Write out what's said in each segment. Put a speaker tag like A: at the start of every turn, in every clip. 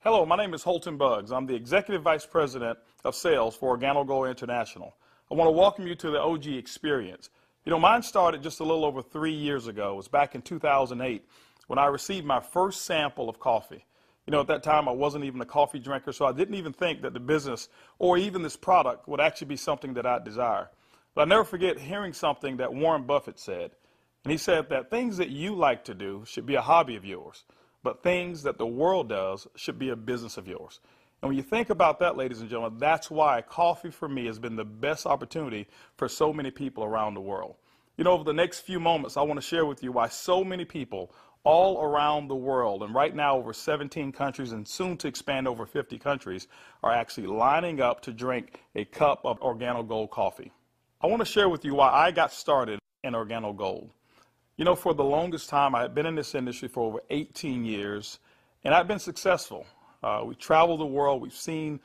A: Hello, my name is Holton. I'm the Executive Vice President of Sales for Organo Gold International. I want to welcome you to the OG experience. Mine started just a little over 3 years ago. It was back in 2008 when I received my first sample of coffee. At that time I wasn't even a coffee drinker, so I didn't even think that the business or even this product would actually be something that I'd desire. But I'll never forget hearing something that Warren Buffett said. And he said that things that you like to do should be a hobby of yours, but things that the world does should be a business of yours. And when you think about that, ladies and gentlemen, that's why coffee for me has been the best opportunity for so many people around the world. Over the next few moments, I want to share with you why so many people all around the world, and right now over 17 countries and soon to expand over 50 countries, are actually lining up to drink a cup of Organo Gold coffee. I want to share with you why I got started in Organo Gold. For the longest time, I had been in this industry for over 18 years, and I've been successful. We traveled the world, we've seen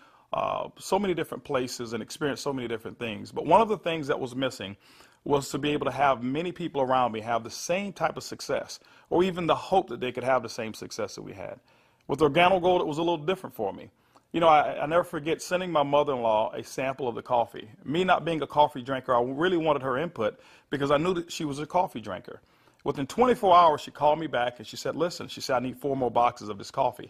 A: so many different places and experienced so many different things. But one of the things that was missing was to be able to have many people around me have the same type of success, or even the hope that they could have the same success that we had. With Organo Gold, it was a little different for me. I never forget sending my mother-in-law a sample of the coffee. Me not being a coffee drinker, I really wanted her input because I knew that she was a coffee drinker. Within 24 hours, she called me back and she said, listen, she said, I need 4 more boxes of this coffee.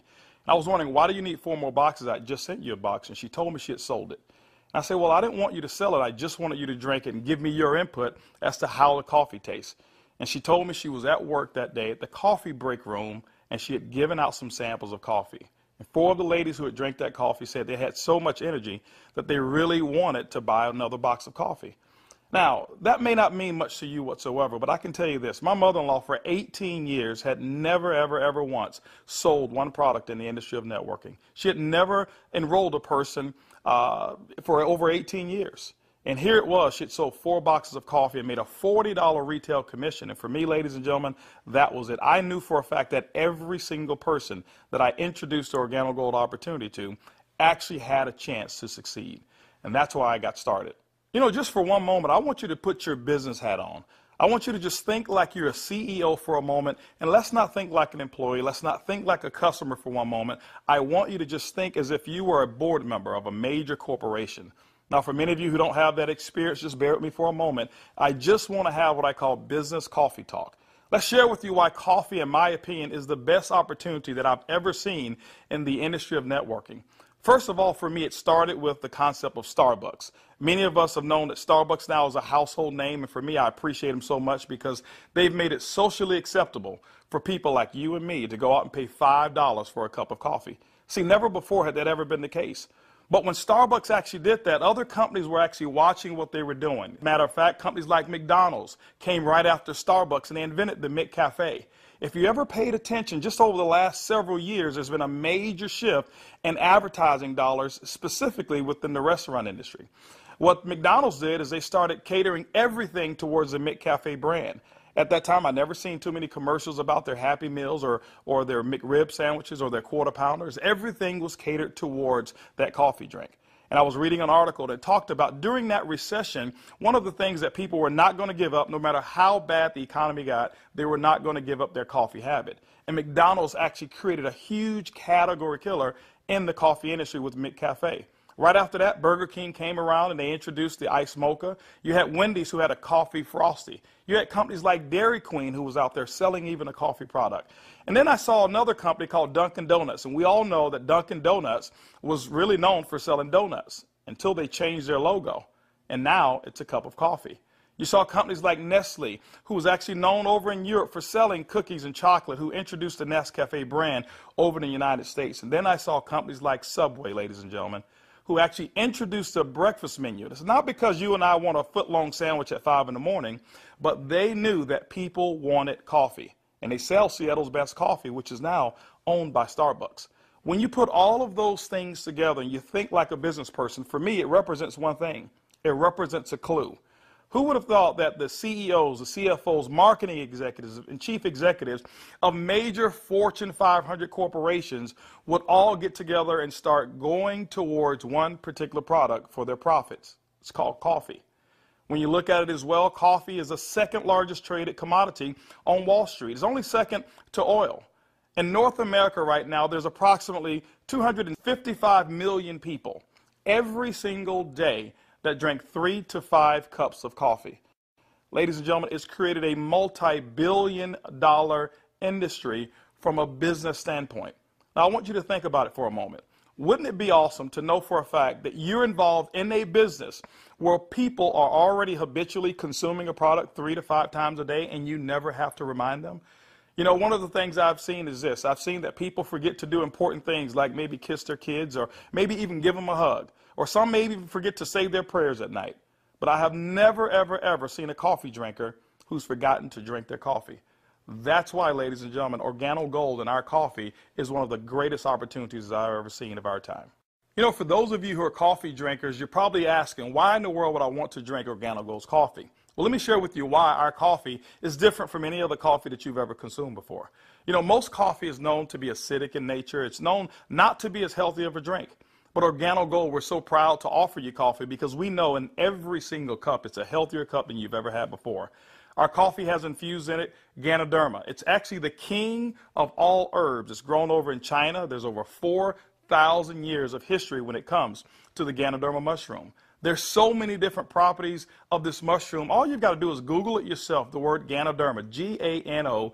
A: And I was wondering, why do you need 4 more boxes? I just sent you a box. And she told me she had sold it. And I said, well, I didn't want you to sell it. I just wanted you to drink it and give me your input as to how the coffee tastes. And she told me she was at work that day at the coffee break room, and she had given out some samples of coffee. And 4 of the ladies who had drank that coffee said they had so much energy that they really wanted to buy another box of coffee. Now, that may not mean much to you whatsoever, but I can tell you this. My mother-in-law for 18 years had never, ever once sold one product in the industry of networking. She had never enrolled a person for over 18 years. And here it was. She had sold 4 boxes of coffee and made a $40 retail commission. And for me, ladies and gentlemen, that was it. I knew for a fact that every single person that I introduced the Organo Gold opportunity to actually had a chance to succeed. And that's why I got started. Just for one moment, I want you to put your business hat on. I want you to just think like you're a CEO for a moment, and let's not think like an employee. Let's not think like a customer for one moment. I want you to just think as if you were a board member of a major corporation. Now, for many of you who don't have that experience, just bear with me for a moment. I just want to have what I call business coffee talk. Let's share with you why coffee, in my opinion, is the best opportunity that I've ever seen in the industry of networking. First of all, for me, it started with the concept of Starbucks. Many of us have known that Starbucks now is a household name, and for me, I appreciate them so much because they've made it socially acceptable for people like you and me to go out and pay $5 for a cup of coffee. See, never before had that ever been the case. But when Starbucks actually did that, other companies were actually watching what they were doing. Matter of fact, companies like McDonald's came right after Starbucks, and they invented the McCafe. If you ever paid attention, just over the last several years, there's been a major shift in advertising dollars, specifically within the restaurant industry. What McDonald's did is they started catering everything towards the McCafe brand. At that time, I'd never seen too many commercials about their Happy Meals or their McRib sandwiches or their Quarter Pounders. Everything was catered towards that coffee drink. And I was reading an article that talked about during that recession, one of the things that people were not going to give up, no matter how bad the economy got, they were not going to give up their coffee habit. And McDonald's actually created a huge category killer in the coffee industry with McCafe. Right after that, Burger King came around and they introduced the Iced Mocha. You had Wendy's who had a coffee frosty. You had companies like Dairy Queen who was out there selling even a coffee product. And then I saw another company called Dunkin' Donuts. And we all know that Dunkin' Donuts was really known for selling donuts until they changed their logo. And now it's a cup of coffee. You saw companies like Nestle, who was actually known over in Europe for selling cookies and chocolate, who introduced the Nescafe brand over in the United States. And then I saw companies like Subway, ladies and gentlemen, who actually introduced a breakfast menu. It's not because you and I want a foot-long sandwich at 5 in the morning, but they knew that people wanted coffee. And they sell Seattle's best coffee, which is now owned by Starbucks. When you put all of those things together and you think like a business person, for me, it represents one thing. It represents a clue. Who would have thought that the CEOs, the CFOs, marketing executives, and chief executives of major Fortune 500 corporations would all get together and start going towards one particular product for their profits? It's called coffee. When you look at it as well, coffee is the second largest traded commodity on Wall Street. It's only second to oil. In North America right now, there's approximately 255 million people every single day that drink 3 to 5 cups of coffee. Ladies and gentlemen, it's created a multi-billion-dollar industry from a business standpoint. Now, I want you to think about it for a moment. Wouldn't it be awesome to know for a fact that you're involved in a business where people are already habitually consuming a product 3 to 5 times a day and you never have to remind them? You know, one of the things I've seen is this. I've seen that people forget to do important things like maybe kiss their kids or maybe even give them a hug. Or some maybe even forget to say their prayers at night. But I have never, ever, ever seen a coffee drinker who's forgotten to drink their coffee. That's why, ladies and gentlemen, Organo Gold in our coffee is one of the greatest opportunities I've ever seen of our time. You know, for those of you who are coffee drinkers, you're probably asking, why in the world would I want to drink Organo Gold's coffee? Well, let me share with you why our coffee is different from any other coffee that you've ever consumed before. You know, most coffee is known to be acidic in nature. It's known not to be as healthy of a drink. But Organo Gold, we're so proud to offer you coffee because we know in every single cup it's a healthier cup than you've ever had before. Our coffee has infused in it Ganoderma. It's actually the king of all herbs. It's grown over in China. There's over 4,000 years of history when it comes to the Ganoderma mushroom. There's so many different properties of this mushroom. All you've got to do is Google it yourself, the word Ganoderma, Ganoderma,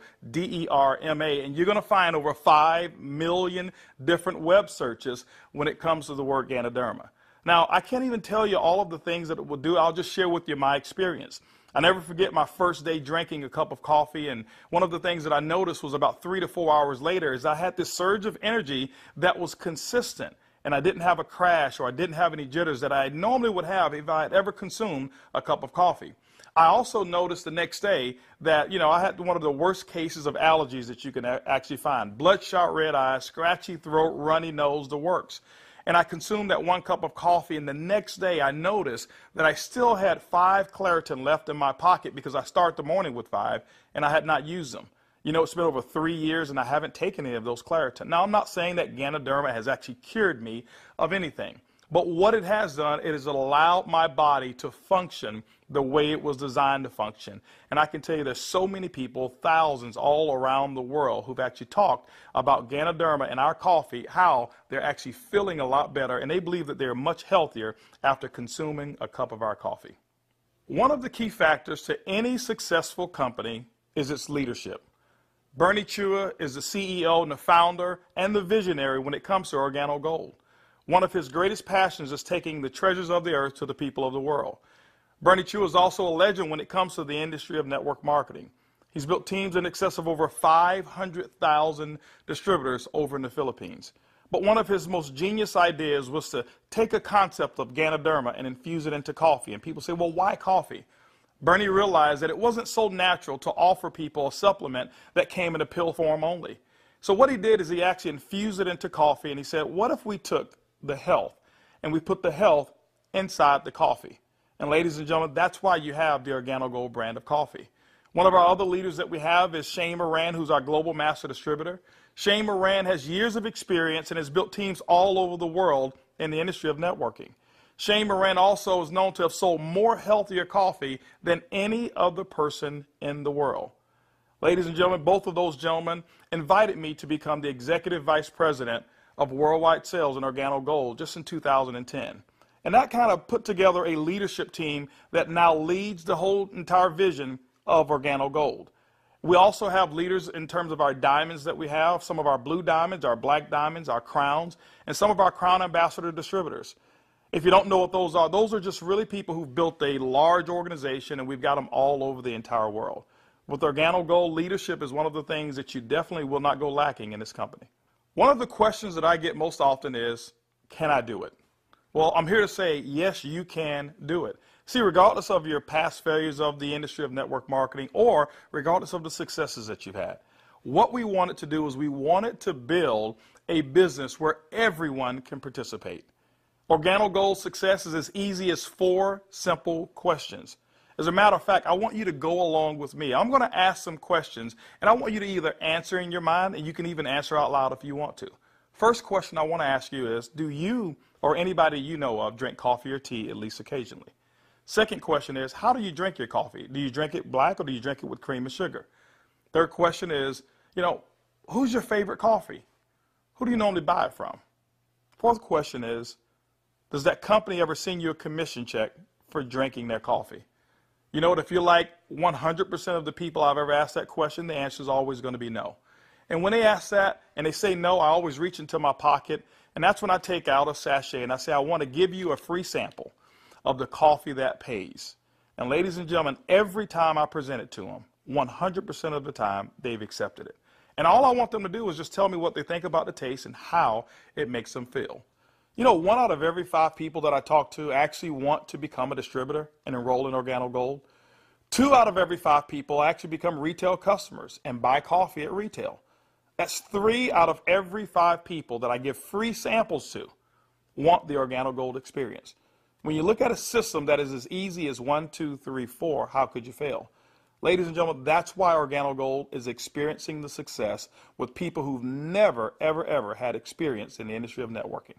A: and you're going to find over 5 million different web searches when it comes to the word Ganoderma. Now, I can't even tell you all of the things that it will do. I'll just share with you my experience. I never forget my first day drinking a cup of coffee, and one of the things that I noticed was about 3 to 4 hours later is I had this surge of energy that was consistent. And I didn't have a crash or I didn't have any jitters that I normally would have if I had ever consumed a cup of coffee. I also noticed the next day that, you know, I had one of the worst cases of allergies that you can actually find. Bloodshot red eyes, scratchy throat, runny nose, the works. And I consumed that 1 cup of coffee, and the next day I noticed that I still had 5 Claritin left in my pocket because I start the morning with 5 and I had not used them. You know, it's been over 3 years and I haven't taken any of those Claritin. Now, I'm not saying that Ganoderma has actually cured me of anything. But what it has done, it has allowed my body to function the way it was designed to function. And I can tell you there's so many people, thousands all around the world, who've actually talked about Ganoderma and our coffee, how they're actually feeling a lot better. And they believe that they're much healthier after consuming a cup of our coffee. One of the key factors to any successful company is its leadership. Bernie Chua is the CEO and the founder and the visionary when it comes to Organo Gold. One of his greatest passions is taking the treasures of the earth to the people of the world. Bernie Chua is also a legend when it comes to the industry of network marketing. He's built teams in excess of over 500,000 distributors over in the Philippines. But one of his most genius ideas was to take a concept of Ganoderma and infuse it into coffee. And people say, well, why coffee? Bernie realized that it wasn't so natural to offer people a supplement that came in a pill form only. So what he did is he actually infused it into coffee, and he said, what if we took the health and we put the health inside the coffee? And ladies and gentlemen, that's why you have the Organo Gold brand of coffee. One of our other leaders that we have is Shane Moran, who's our global master distributor. Shane Moran has years of experience and has built teams all over the world in the industry of networking. Shane Moran also is known to have sold more healthier coffee than any other person in the world. Ladies and gentlemen, both of those gentlemen invited me to become the Executive Vice President of Worldwide Sales in Organo Gold just in 2010. And that kind of put together a leadership team that now leads the whole entire vision of Organo Gold. We also have leaders in terms of our diamonds that we have, some of our blue diamonds, our black diamonds, our crowns, and some of our crown ambassador distributors. If you don't know what those are just really people who've built a large organization, and we've got them all over the entire world. With Organo Gold, leadership is one of the things that you definitely will not go lacking in this company. One of the questions that I get most often is, can I do it? Well, I'm here to say, yes, you can do it. See, regardless of your past failures of the industry of network marketing or regardless of the successes that you've had, what we wanted to do is we wanted to build a business where everyone can participate. Organo Gold's success is as easy as 4 simple questions. As a matter of fact, I want you to go along with me. I'm going to ask some questions, and I want you to either answer in your mind, and you can even answer out loud if you want to. First question I want to ask you is, do you or anybody you know of drink coffee or tea at least occasionally? Second question is, how do you drink your coffee? Do you drink it black or do you drink it with cream and sugar? Third question is, who's your favorite coffee? Who do you normally buy it from? Fourth question is, does that company ever send you a commission check for drinking their coffee? You know what, if you're like 100% of the people I've ever asked that question, the answer is always going to be no. And when they ask that and they say no, I always reach into my pocket, and that's when I take out a sachet and I say, I want to give you a free sample of the coffee that pays. And ladies and gentlemen, every time I present it to them, 100% of the time, they've accepted it. And all I want them to do is just tell me what they think about the taste and how it makes them feel. You know, 1 out of every 5 people that I talk to actually want to become a distributor and enroll in Organo Gold. 2 out of every 5 people actually become retail customers and buy coffee at retail. That's 3 out of every 5 people that I give free samples to want the Organo Gold experience. When you look at a system that is as easy as 1, 2, 3, 4, how could you fail? Ladies and gentlemen, that's why Organo Gold is experiencing the success with people who've never, ever, ever had experience in the industry of networking.